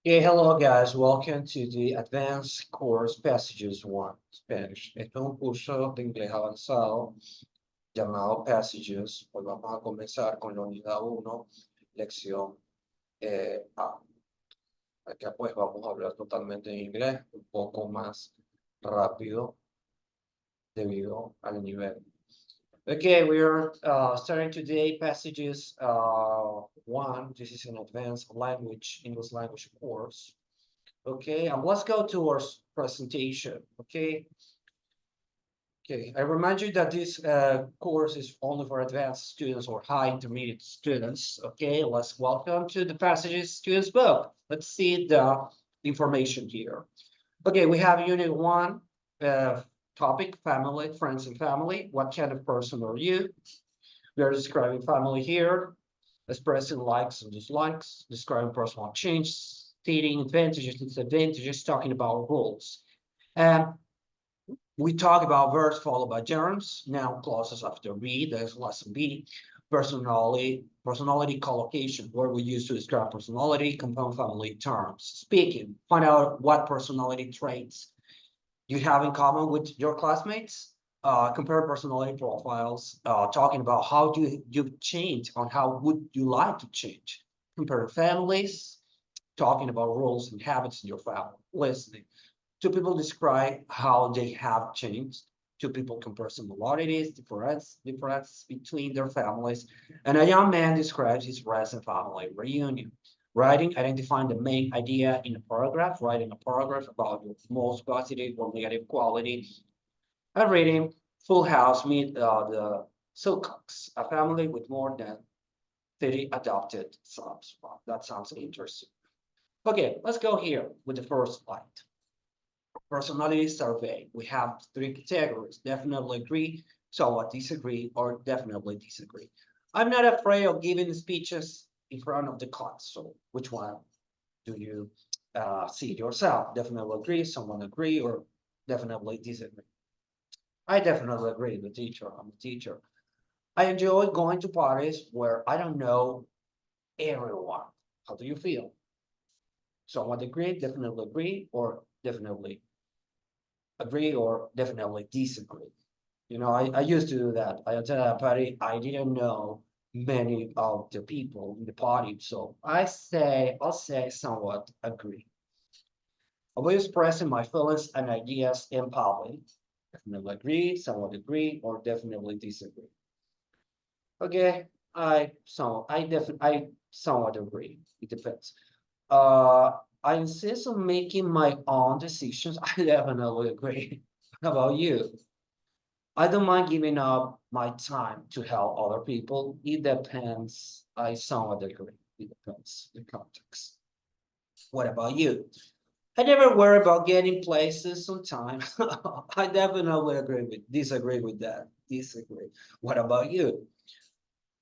Okay, hello guys, welcome to the Advanced Course Passages 1 Spanish. Este es un curso de inglés avanzado llamado Passages. Hoy vamos a comenzar con la unidad 1, lección A. Acá pues vamos a hablar totalmente en inglés, un poco más rápido debido al nivel. Okay, we are starting today Passages 1. This is an advanced language, English language course. Okay, let's go to our presentation. Okay. I remind you that this course is only for advanced students or high intermediate students. Okay, let's welcome to the Passages Students book. Let's see the information here. Okay, we have Unit 1, topic, family, friends and family. What kind of person are you? We are describing family here, expressing likes and dislikes, describing personal change, stating advantages and disadvantages, talking about rules. And we talk about verbs followed by gerunds, noun clauses after B, there's lesson B, personality collocation, where we use to describe personality, compound family terms. Speaking, find out what personality traits you have in common with your classmates. Compare personality profiles, talking about how do you change on how would you like to change. Compare families, talking about roles and habits in your family. Listening. Two people describe how they have changed. Two people compare similarities, differences between their families. And a young man describes his recent family reunion. Writing, identifying the main idea in a paragraph, writing a paragraph about your most positive or negative quality. And reading, Full House meet the Silcocks, a family with more than 30 adopted sons. Wow, that sounds interesting. Okay, let's go here with the first slide. Personality survey. We have 3 categories: definitely agree, somewhat disagree, or definitely disagree. I'm not afraid of giving speeches in front of the class. So which one do you see yourself? Definitely agree, someone agree, or definitely disagree? I definitely agree with the teacher. I'm a teacher. I enjoy going to parties where I don't know everyone. How do you feel? Someone agree, definitely agree, or definitely agree, or definitely disagree. You know, I used to do that. I attended a party. I didn't know many of the people in the party, so I'll say somewhat agree. I'll be expressing my feelings and ideas in public. Definitely agree, somewhat agree, or definitely disagree. Okay, I somewhat agree. It depends. I insist on making my own decisions. I definitely agree. How about you? I don't mind giving up my time to help other people. It depends. I somewhat agree. It depends the context. What about you? I never worry about getting places on time. I definitely disagree with that. Disagree. What about you?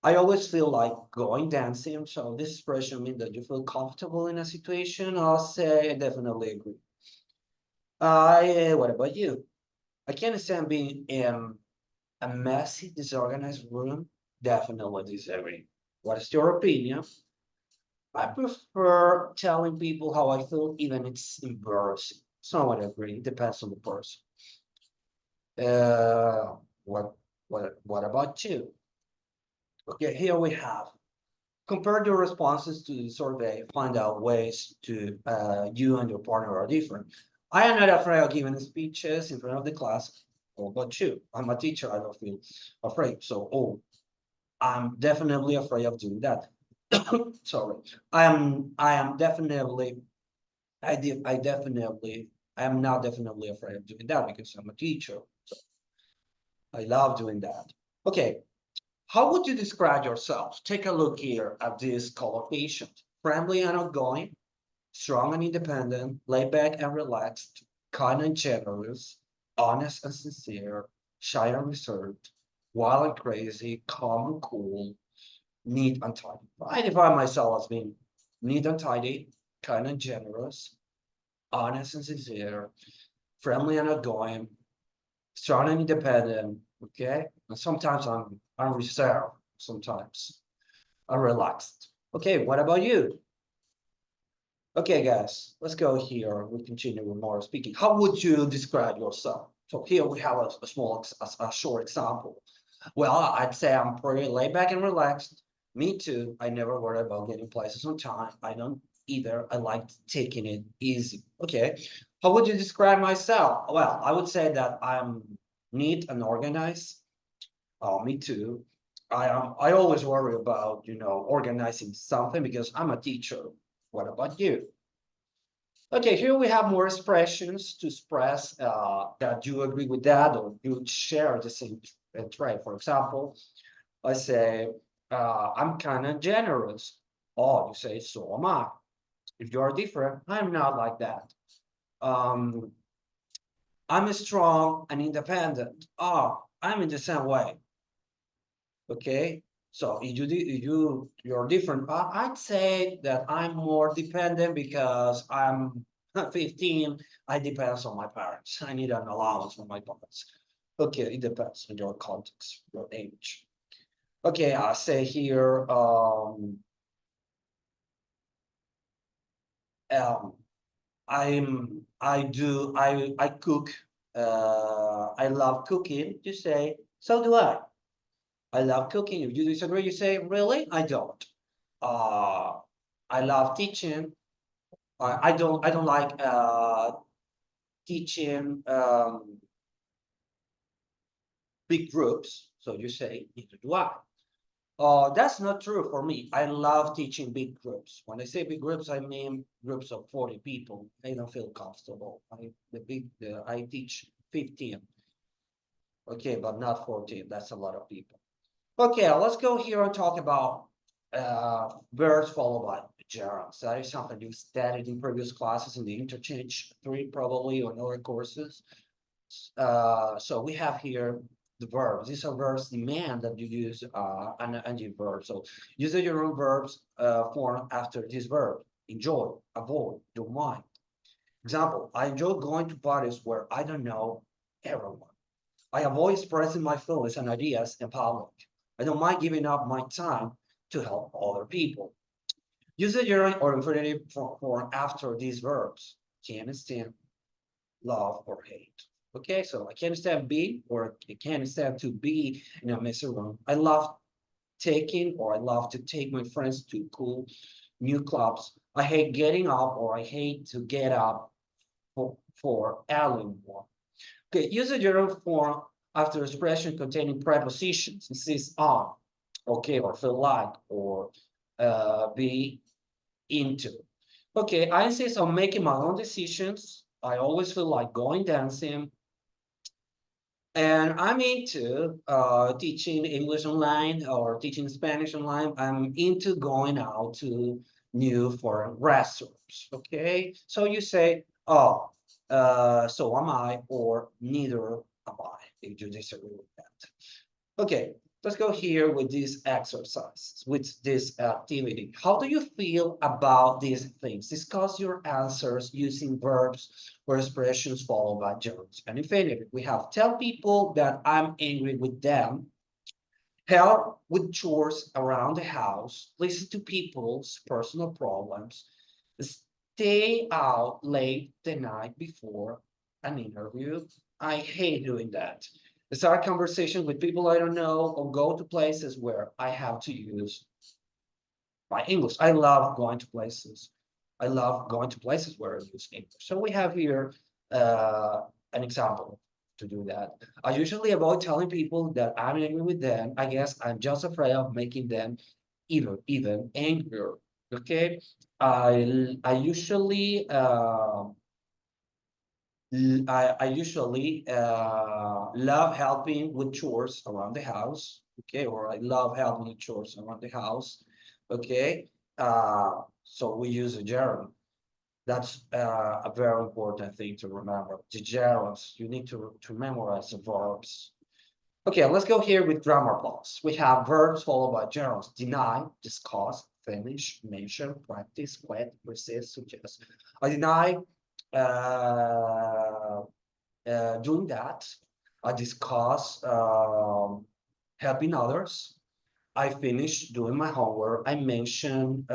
I always feel like going dancing. So this expression means that you feel comfortable in a situation. I'll say I definitely agree. What about you? I can't stand being in a messy, disorganized room. Definitely disagree. What is your opinion? I prefer telling people how I feel, even it's embarrassing. Somewhat agree. Depends on the person. Uh, what what about you? Okay, here we have compare your responses to the survey. Find out ways to you and your partner are different. I am not afraid of giving speeches in front of the class. What about you? I'm a teacher. I don't feel afraid. So, I'm definitely afraid of doing that. Sorry. I am definitely I am not definitely afraid of doing that because I'm a teacher. So I love doing that. Okay. How would you describe yourself? Take a look here at this collocation. Friendly and outgoing, strong and independent, laid back and relaxed, kind and generous, honest and sincere, shy and reserved, wild and crazy, calm and cool, neat and tidy. I define myself as being neat and tidy, kind and generous, honest and sincere, friendly and outgoing, strong and independent. Okay, and sometimes I'm reserved. Sometimes I'm relaxed. Okay, what about you? Okay, guys, let's go here. We continue with more speaking. How would you describe yourself? So here we have a small, a short example. Well, I'd say I'm pretty laid back and relaxed. Me too. I never worry about getting places on time. I don't either. I like taking it easy. Okay. How would you describe myself? Well, I would say that I'm neat and organized. Oh, me too. I always worry about, organizing something because I'm a teacher. What about you? Okay, here we have more expressions to express that you agree with that or you share the same trait. For example, I say, I'm kind of generous. Oh, you say, so am I. If you're different, I'm not like that. Um, I'm strong and independent. Oh, I'm in the same way. Okay. So if you're different. I'd say that I'm more dependent because I'm 15. I depends on my parents. I need an allowance from my parents. Okay, it depends on your context, your age. Okay, I say here, um, I cook. I love cooking. You say, so do I. I love cooking. If you disagree, you say, really? I don't. Uh, I love teaching. I don't like teaching big groups. So you say, neither do I. That's not true for me. I love teaching big groups. When I say big groups, I mean groups of 40 people. I don't feel comfortable. I teach 15. Okay, but not 14. That's a lot of people. Okay, let's go here and talk about verbs followed by gerunds. That is something you studied in previous classes in the interchange 3 probably or other courses. So we have here the verbs. These are verbs demand that you use an ing verb. So use the gerund verbs form after this verb. Enjoy, avoid, don't mind. Example, I enjoy going to parties where I don't know everyone. I avoid expressing my feelings and ideas in public. I don't mind giving up my time to help other people. Use the gerund or infinitive form after these verbs. Can stand, love, or hate. Okay, so I can't stand being or I can't stand to be in a messy room. I love taking or I love to take my friends to cool new clubs. I hate getting up or I hate to get up for early one. Okay, use the gerund form after expression containing prepositions. Insist on, okay, or feel like, or be into. Okay, I insist on making my own decisions. I always feel like going dancing. And I'm into teaching English online or teaching Spanish online. I'm into going out to new foreign restaurants. Okay, so you say, oh, so am I, or neither am I, if you disagree with that. Okay, let's go here with this exercise, with this activity. How do you feel about these things? Discuss your answers using verbs or expressions followed by gerunds and infinitive. We have tell people that I'm angry with them, help with chores around the house, listen to people's personal problems, stay out late the night before an interview. I hate doing that. Start conversation with people I don't know or go to places where I have to use my English. I love going to places. I love going to places where I use English. So we have here uh, an example to do that. I usually avoid telling people that I'm angry with them. I guess I'm just afraid of making them even angrier. Okay. I usually I usually love helping with chores around the house. Okay, or I love helping with chores around the house. Okay, so we use a gerund. That's a very important thing to remember. The gerunds, you need to memorize the verbs. Okay, let's go here with grammar blocks. We have verbs followed by gerunds. Deny, discuss, finish, mention, practice, quit, resist, suggest. I deny uh, doing that. I discuss helping others. I finish doing my homework. I mention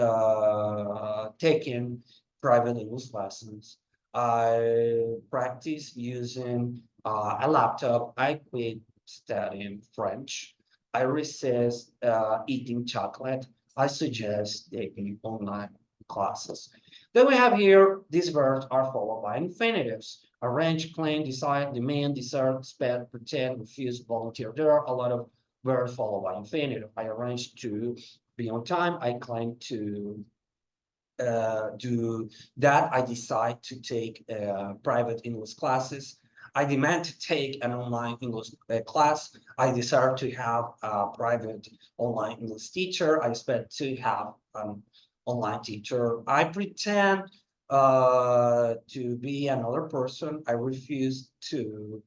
taking private English lessons. I practice using a laptop. I quit studying French. I resist eating chocolate. I suggest taking online classes. Then we have here, these verbs are followed by infinitives. Arrange, claim, decide, demand, desert, expect, pretend, refuse, volunteer. There are a lot of verbs followed by infinitive. I arrange to be on time. I claim to do that. I decide to take private English classes. I demand to take an online English class. I desire to have a private online English teacher. I expect to have an online teacher. I pretend to be another person. I refuse to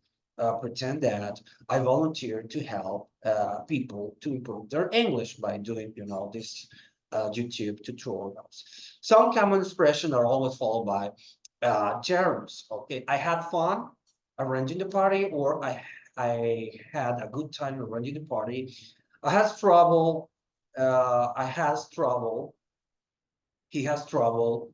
pretend that. I volunteer to help people to improve their English by doing, this YouTube tutorials. Some common expressions are always followed by gerunds. Okay, I had fun arranging the party, or I had a good time arranging the party. I has trouble. I has trouble. He has trouble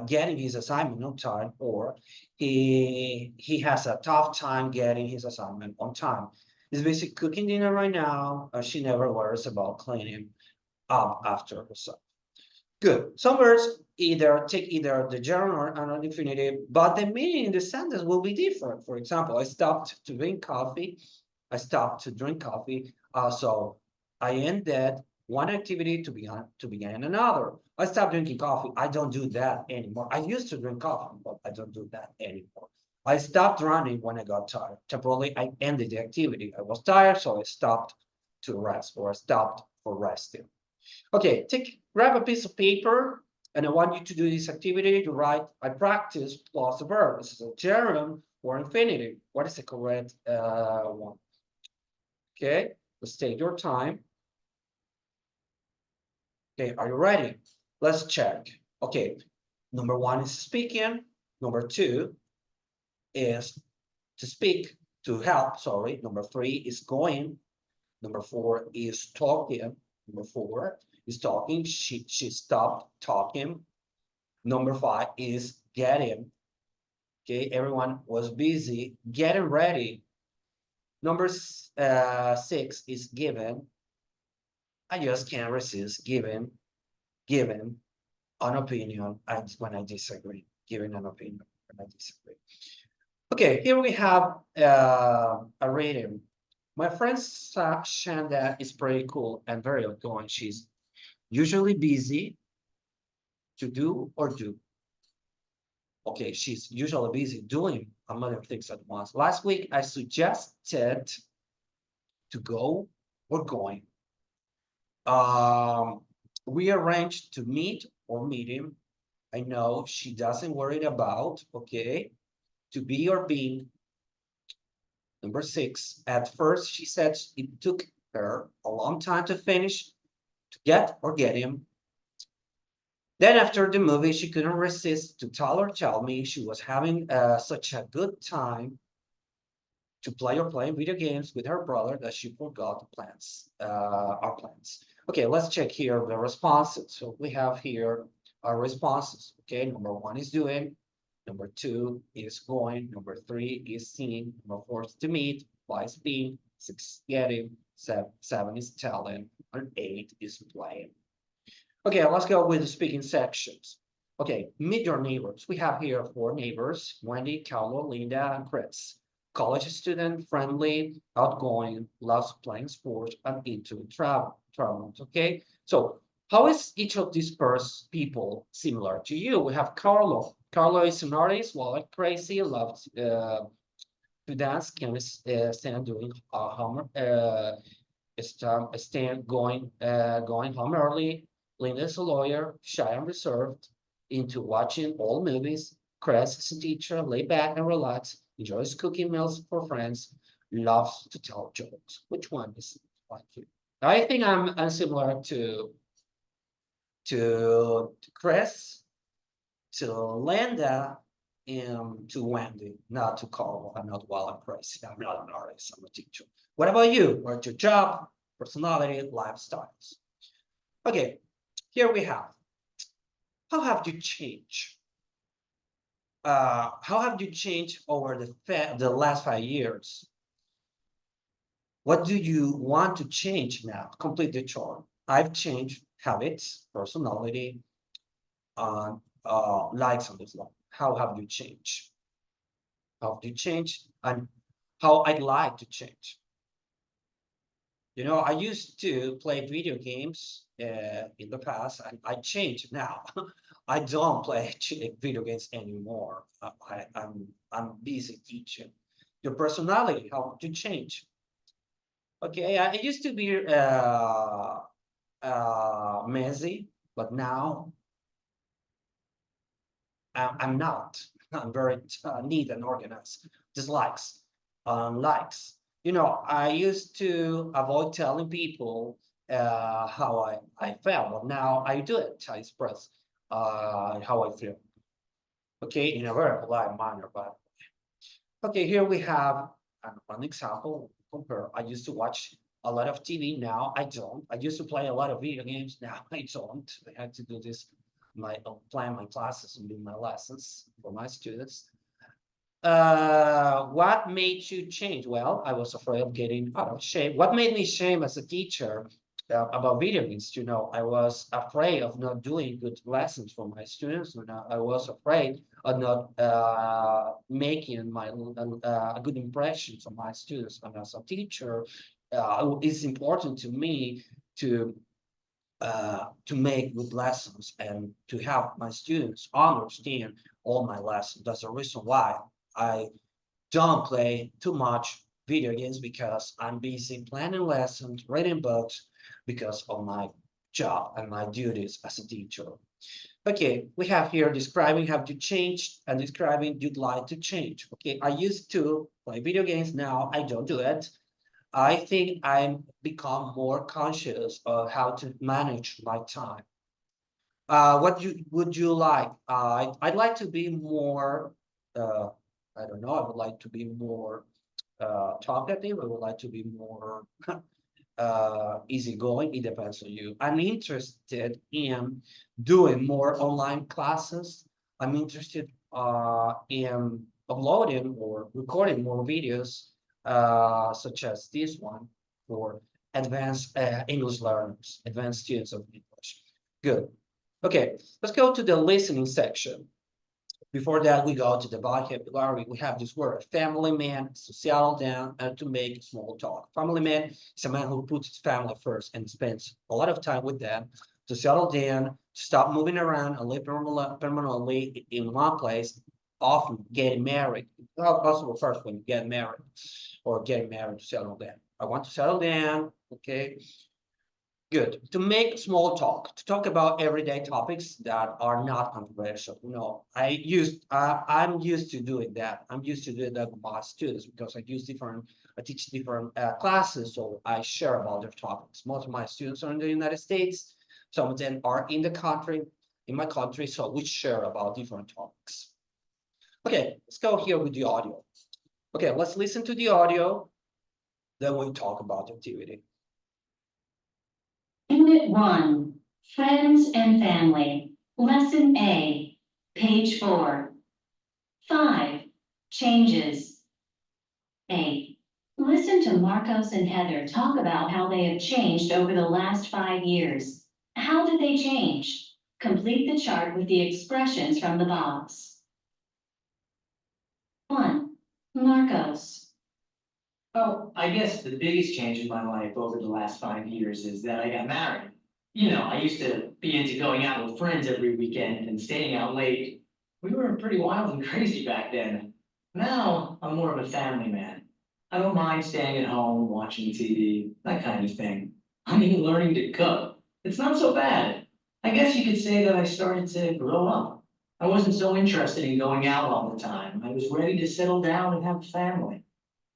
getting his assignment on time, or he has a tough time getting his assignment on time. He's basically cooking dinner right now. She never worries about cleaning up after herself. Good. Some words take either the gerund or an infinitive, but the meaning in the sentence will be different. For example, I stopped to drink coffee. I stopped to drink coffee. So I ended one activity to begin another. I stopped drinking coffee. I don't do that anymore. I used to drink coffee, but I don't do that anymore. I stopped running when I got tired. Temporarily, I ended the activity. I was tired, so I stopped to rest, or I stopped for resting. Okay, grab a piece of paper, and I want you to do this activity to write I practice plus the verb. This is a gerund or infinitive. What is the correct one? Okay, let's take your time. Okay, are you ready? Let's check. Okay, number one is speaking. Number two is to speak, to help, sorry. Number three is going. Number four is talking. Number four is talking. She stopped talking. Number five is getting. Okay, everyone was busy getting ready. Number six is given. I just can't resist giving an opinion when I disagree. Giving an opinion when I disagree. Okay, here we have a reading. My friend Shanda is pretty cool and very outgoing. She's usually busy to do or do. Okay, she's usually busy doing a million things at once. Last week, I suggested to go or going. We arranged to meet or meeting. I know she doesn't worry about, okay, to be or being. Number six, at first she said it took her a long time to finish, to get or get him. Then after the movie, she couldn't resist to tell me she was having such a good time to play or playing video games with her brother that she forgot the plans, our plans. Okay, let's check here the responses. So we have here our responses. Okay, number one is doing, number two is going, number three is seeing, number four is to meet, five is being, six getting, seven is telling, and eight is playing. Okay, let's go with the speaking sections. Okay, meet your neighbors. We have here four neighbors: Wendy, Carlo, Linda, and Chris. College student, friendly, outgoing, loves playing sports, and into travel. Okay, so how is each of these people similar to you? We have Carlo. Carlo is an artist, well, crazy, loves to dance, can stand doing going home early. Linda's a lawyer, shy and reserved, into watching old movies. Chris is a teacher, laid back and relaxed, enjoys cooking meals for friends, loves to tell jokes. Which one is like you? I think I'm similar to Chris, to Linda, and to Wendy, not to Carl. I'm not well and crazy. I'm not an artist, I'm a teacher. What about you? What's your job, personality, lifestyles? Okay, here we have. How have you changed? how have you changed over the last 5 years? What do you want to change now? Complete the chart. I've changed habits, personality, likes on this one. How have you changed? How have you changed? And how I'd like to change. You know, I used to play video games in the past, and I changed now. I don't play video games anymore. I'm busy teaching. Your personality, how to change? Okay, I used to be messy, but now I'm not. I'm very neat and organized. Dislikes, likes. You know, I used to avoid telling people how I felt, but now I do it. I express how I feel. Okay, in a very polite manner. But okay, here we have an example. Compare. I used to watch a lot of TV. Now I don't. I used to play a lot of video games. Now I don't. I had to do this plan my classes and do my lessons for my students. What made you change? Well, I was afraid of getting out of shape. What made me shame as a teacher about video games? You know, I was afraid of not doing good lessons for my students. And I was afraid of not making a good impression for my students. And as a teacher, it's important to me to make good lessons and to help my students understand all my lessons. That's the reason why I don't play too much video games because I'm busy planning lessons, reading books because of my job and my duties as a teacher. Okay, we have here describing how to change and describing you'd like to change. Okay, I used to play video games, now I don't do it. I think I'm become more conscious of how to manage my time. What would you like? I'd like to be more. Uh, I don't know. I would like to be more talkative. I would like to be more easygoing. It depends on you. I'm interested in doing more online classes. I'm interested in uploading or recording more videos, such as this one for advanced English learners, advanced students of English. Good. Okay, let's go to the listening section. Before that, we go to the vocabulary. We have this word, family man, to settle down and to make small talk. Family man is a man who puts his family first and spends a lot of time with them to settle down, stop moving around and live permanently in one place, often getting married. Well, possible first when you get married or getting married to settle down. I want to settle down, okay? Good. To make small talk, to talk about everyday topics that are not controversial. No, I'm used to doing that. I'm used to doing that with my students because I teach different classes, so I share about their topics. Most of my students are in the United States. Some of them are in my country, so we share about different topics. Okay, let's go here with the audio. Okay, let's listen to the audio, then we talk about the activity. Unit 1, Friends and Family, Lesson A, page 4. 5. Changes. A. Listen to Marcos and Heather talk about how they have changed over the last 5 years. How did they change? Complete the chart with the expressions from the box. 1. Marcos. Oh, I guess the biggest change in my life over the last 5 years is that I got married. You know, I used to be into going out with friends every weekend and staying out late. We were pretty wild and crazy back then. Now, I'm more of a family man. I don't mind staying at home, watching TV, that kind of thing. I'm even learning to cook. It's not so bad. I guess you could say that I started to grow up. I wasn't so interested in going out all the time. I was ready to settle down and have a family.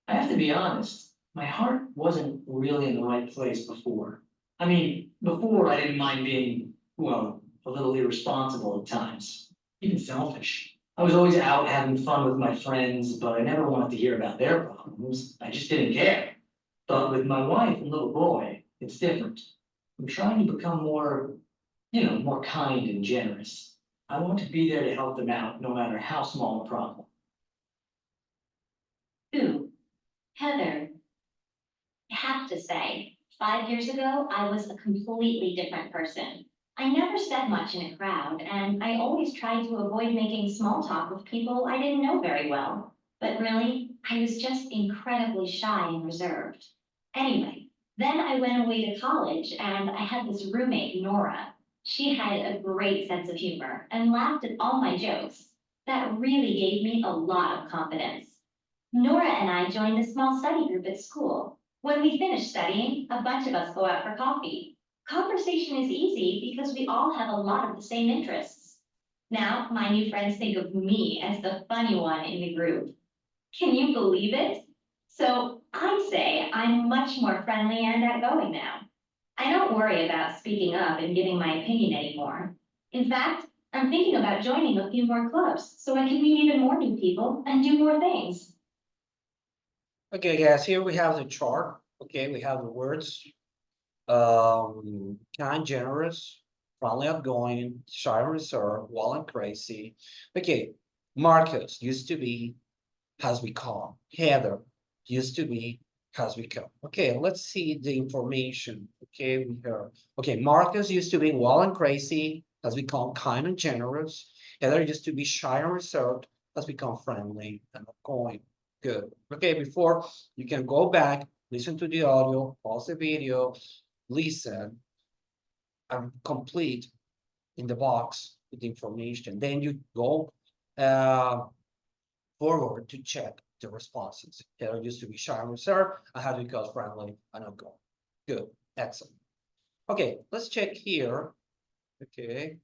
I have to be honest, my heart wasn't really in the right place before. I mean, before I didn't mind being, well, a little irresponsible at times, even selfish. I was always out having fun with my friends, but I never wanted to hear about their problems. I just didn't care. But with my wife and little boy, it's different. I'm trying to become more, more kind and generous. I want to be there to help them out, no matter how small the problem. 2. Heather. I have to say, 5 years ago, I was a completely different person. I never said much in a crowd, and I always tried to avoid making small talk with people I didn't know very well. But really, I was just incredibly shy and reserved. Anyway, then I went away to college, and I had this roommate, Nora. She had a great sense of humor and laughed at all my jokes. That really gave me a lot of confidence. Nora and I joined a small study group at school. When we finish studying, a bunch of us go out for coffee. Conversation is easy because we all have a lot of the same interests. Now, my new friends think of me as the funny one in the group. Can you believe it? So I'd say I'm much more friendly and outgoing now. I don't worry about speaking up and giving my opinion anymore. In fact, I'm thinking about joining a few more clubs so I can meet even more new people and do more things. Okay, guys, here we have the chart. Okay, we have the words. Kind, generous, friendly, outgoing, shy, reserved, wild, and crazy. Okay, Marcus used to be, has become. Heather used to be, has become. Okay, let's see the information. Okay, we have. Okay, Marcus used to be wild and crazy, has become kind and generous. Heather used to be shy and reserved, has become friendly and outgoing. Good. Okay, before you can go back, listen to the audio, pause the video, listen, and complete in the box with the information. Then you go forward to check the responses. Heather used to be shy and reserved. I had to become friendly and outgoing. Good, excellent. Okay, let's check here. Okay.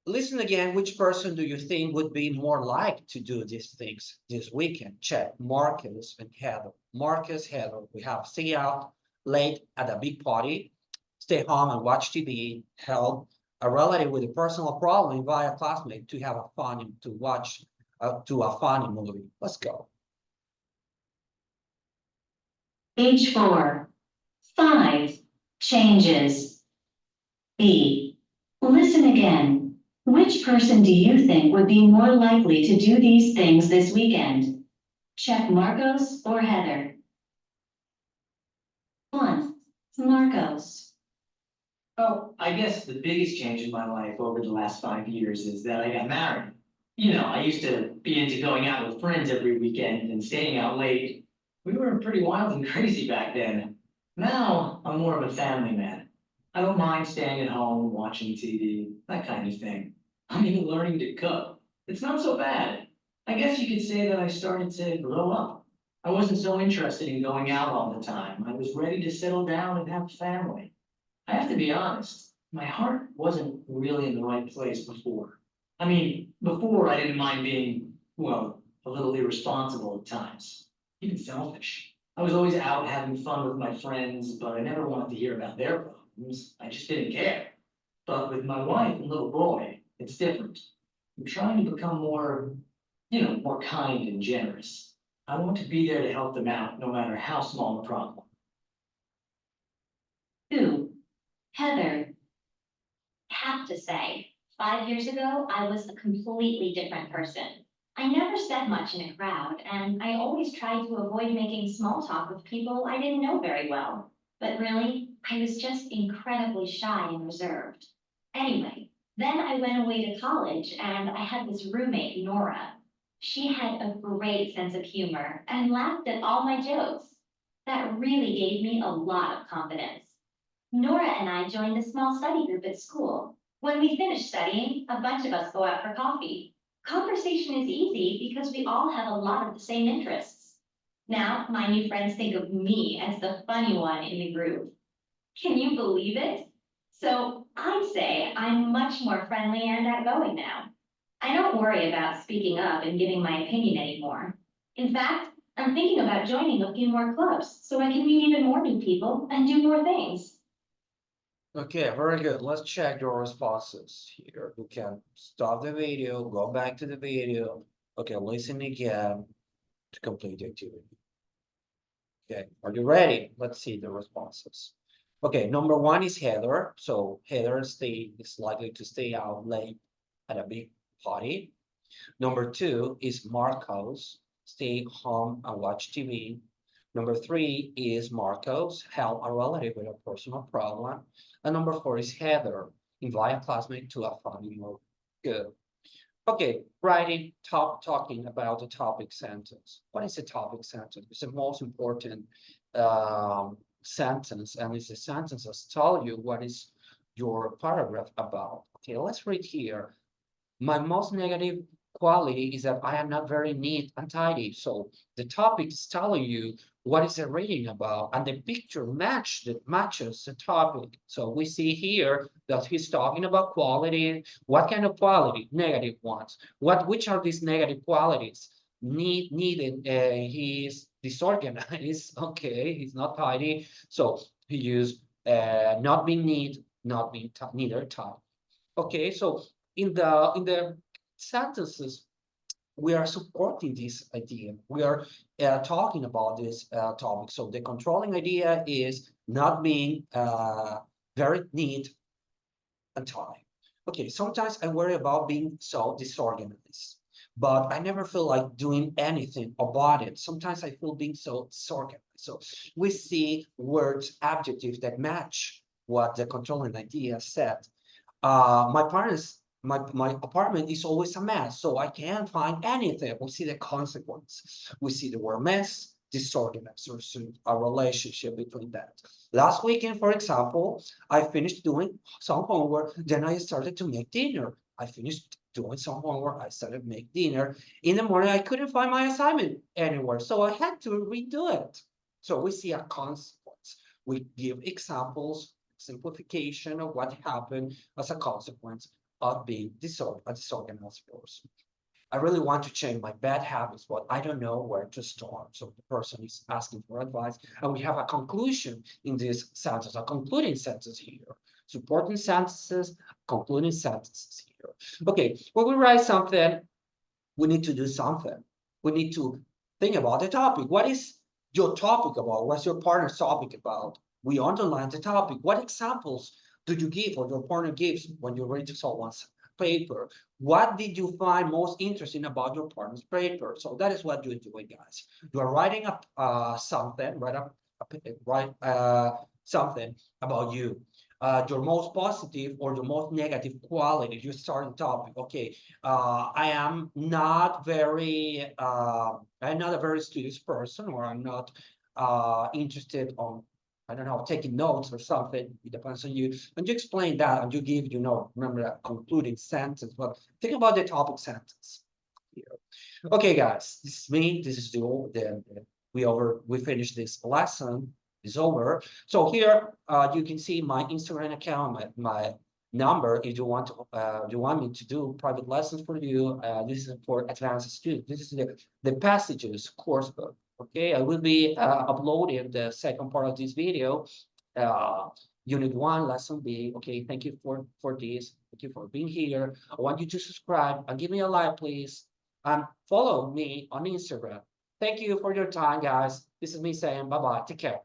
Listen again, which person do you think would be more likely to do these things this weekend? Check Marcus and Heather. Marcus, Heather, we have stay out late at a big party, stay home and watch TV, help a relative with a personal problem, invite a classmate to have a fun to watch to a funny movie. Let's go. Page 4. 5. Changes. B. Listen again. Which person do you think would be more likely to do these things this weekend? Check Marcos or Heather. 1. Marcos. Oh, I guess the biggest change in my life over the last 5 years is that I got married. I used to be into going out with friends every weekend and staying out late. We were pretty wild and crazy back then. Now, I'm more of a family man. I don't mind staying at home, watching TV, that kind of thing. I'm even learning to cook. It's not so bad. I guess you could say that I started to grow up. I wasn't so interested in going out all the time. I was ready to settle down and have a family. I have to be honest, my heart wasn't really in the right place before. I mean, before I didn't mind being, well, a little irresponsible at times, even selfish. I was always out having fun with my friends, but I never wanted to hear about their problems. I just didn't care. But with my wife and little boy, it's different. I'm trying to become more, more kind and generous. I want to be there to help them out, no matter how small the problem. 2. Heather. I have to say, 5 years ago, I was a completely different person. I never said much in a crowd, and I always tried to avoid making small talk with people I didn't know very well. But really, I was just incredibly shy and reserved. Anyway, then I went away to college, and I had this roommate, Nora. She had a great sense of humor and laughed at all my jokes. That really gave me a lot of confidence. Nora and I joined a small study group at school. When we finish studying, a bunch of us go out for coffee. Conversation is easy because we all have a lot of the same interests. Now, my new friends think of me as the funny one in the group. Can you believe it? So I'd say I'm much more friendly and outgoing now. I don't worry about speaking up and giving my opinion anymore. In fact, I'm thinking about joining a few more clubs so I can meet even more new people and do more things. Okay, very good. Let's check your responses here. You can stop the video, go back to the video. Okay, listen again to complete the activity. Okay, are you ready? Let's see the responses. Okay, number one is Heather. So Heather is likely to stay out late at a big party. Number 2 is Marcos, stay home and watch TV. Number 3 is Marcos, help a relative with a personal problem. And number 4 is Heather, invite a classmate to a funny movie. Good. Okay, writing, talking about the topic sentence. What is a topic sentence? It's the most important sentence, and it's a sentence that tells you what is your paragraph about. Okay, let's read here. My most negative quality is that I am not very neat and tidy. So the topic is telling you what is the reading about, and the picture matches the topic. So we see here that he's talking about quality. What kind of quality? Negative ones. Which are these negative qualities? Needed. He's disorganized. Okay, he's not tidy. So he used not being neat, not being neither tidy. Okay, so in the sentences, we are supporting this idea. We are talking about this topic. So the controlling idea is not being very neat and tidy. Okay, sometimes I worry about being so disorganized, but I never feel like doing anything about it. Sometimes I feel being so disorganized. So we see words, adjectives that match what the controlling idea said. My apartment is always a mess, so I can't find anything. We see the consequence. We see the word mess, disorganized, or a relationship between that. Last weekend, for example, I finished doing some homework, then I started to make dinner. I finished doing some homework, I started to make dinner. In the morning, I couldn't find my assignment anywhere, so I had to redo it. So we see a consequence. We give examples, simplification of what happened as a consequence of being a disorganized person. I really want to change my bad habits, but I don't know where to start. So the person is asking for advice, and we have a conclusion in this sentence, a concluding sentence here. Supporting sentences, concluding sentences here. Okay, when we write something, we need to do something. We need to think about the topic. What is your topic about? What's your partner's topic about? We underline the topic. What examples do you give or your partner gives when you read someone's paper? What did you find most interesting about your partner's paper? So that is what you're doing, guys. You are writing up something, write something about you. Your most positive or your most negative quality. You start the topic. Okay, I am not very, I'm not a very studious person, or I'm not interested on, I don't know, taking notes or something. It depends on you. And you explain that, and you give, remember that concluding sentence. But think about the topic sentence here. Okay, guys, this is me. This is we finished this lesson. Is over. So here you can see my Instagram account, my number. If you want me to do private lessons for you, this is for advanced students. This is the passages course book. Okay, I will be uploading the second part of this video, unit 1, lesson B. Okay, thank you for this. Thank you for being here. I want you to subscribe and give me a like, please, and follow me on Instagram. Thank you for your time, guys. This is me saying bye-bye. Take care.